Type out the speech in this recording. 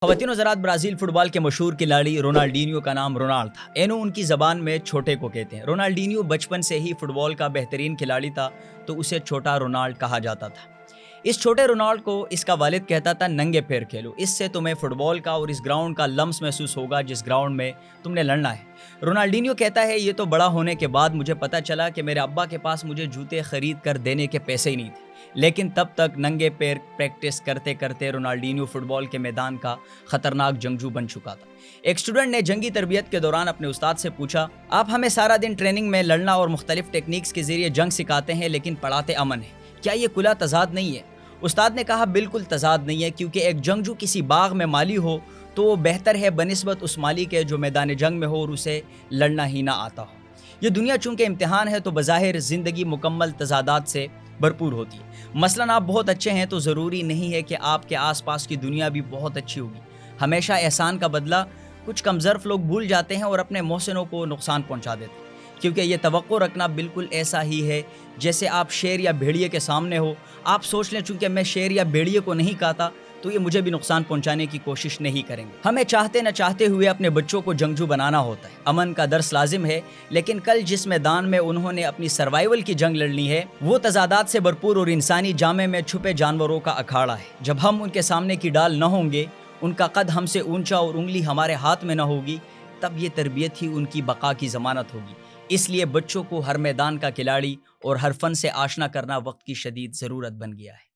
خواتین حضرات، Brazil fit بال کے مشہور کھلاڑی رونالڈینیو کا نام رونالڈ تھا۔ اینو ان کی زبان میں چھوٹے کو کہتے ہیں۔ رونالڈینیو بچپن سے ہی فٹ بال کا بہترین کھلاڑی تھا، تو اسے چھوٹا رونالڈ کہا جاتا تھا۔ اس چھوٹے رونالڈ کو اس کا والد کہتا تھا ننگے پیر کھیلو، اس سے تمہیں فٹ بال کا اور اس گراؤنڈ کا لمس محسوس ہوگا جس گراؤنڈ میں تم نے لڑنا ہے۔ رونالڈینیو کہتا ہے یہ تو بڑا ہونے کے بعد مجھے پتا چلا کہ میرے ابا کے پاس مجھے جوتے خرید کر دینے کے پیسے ہی نہیں تھے، لیکن تب تک ننگے پیر پریکٹس کرتے کرتے رونالڈینیو فٹ بال کے میدان کا خطرناک جنگجو بن چکا تھا۔ ایک اسٹوڈنٹ نے جنگی تربیت کے دوران اپنے استاد سے پوچھا، آپ ہمیں سارا دن ٹریننگ میں لڑنا اور مختلف ٹیکنیکس کے ذریعے جنگ سکھاتے ہیں لیکن پڑھاتے امن ہے، کیا یہ کھلا تضاد نہیں ہے؟ استاد نے کہا بالکل تضاد نہیں ہے، کیونکہ ایک جنگجو کسی باغ میں مالی ہو تو وہ بہتر ہے بنسبت اس مالی کے جو میدان جنگ میں ہو اور اسے لڑنا ہی نہ آتا ہو۔ یہ دنیا چونکہ امتحان ہے تو بظاہر زندگی مکمل تضادات سے بھرپور ہوتی ہے۔ مثلاً آپ بہت اچھے ہیں تو ضروری نہیں ہے کہ آپ کے آس پاس کی دنیا بھی بہت اچھی ہوگی۔ ہمیشہ احسان کا بدلہ کچھ کمظرف لوگ بھول جاتے ہیں اور اپنے محسنوں کو نقصان پہنچا دیتے ہیں، کیونکہ یہ توقع رکھنا بالکل ایسا ہی ہے جیسے آپ شیر یا بھیڑیے کے سامنے ہو، آپ سوچ لیں چونکہ میں شیر یا بھیڑیے کو نہیں کھاتا تو یہ مجھے بھی نقصان پہنچانے کی کوشش نہیں کریں گے۔ ہمیں چاہتے نہ چاہتے ہوئے اپنے بچوں کو جنگجو بنانا ہوتا ہے۔ امن کا درس لازم ہے، لیکن کل جس میدان میں انہوں نے اپنی سروائیول کی جنگ لڑنی ہے وہ تضادات سے بھرپور اور انسانی جامے میں چھپے جانوروں کا اکھاڑا ہے۔ جب ہم ان کے سامنے کی ڈال نہ ہوں گے، ان کا قد ہم سے اونچا اور انگلی ہمارے ہاتھ میں نہ ہوگی، تب یہ تربیت ہی ان کی بقا کی ضمانت ہوگی۔ اس لیے بچوں کو ہر میدان کا کھلاڑی اور ہر فن سے آشنا کرنا وقت کی شدید ضرورت بن گیا ہے۔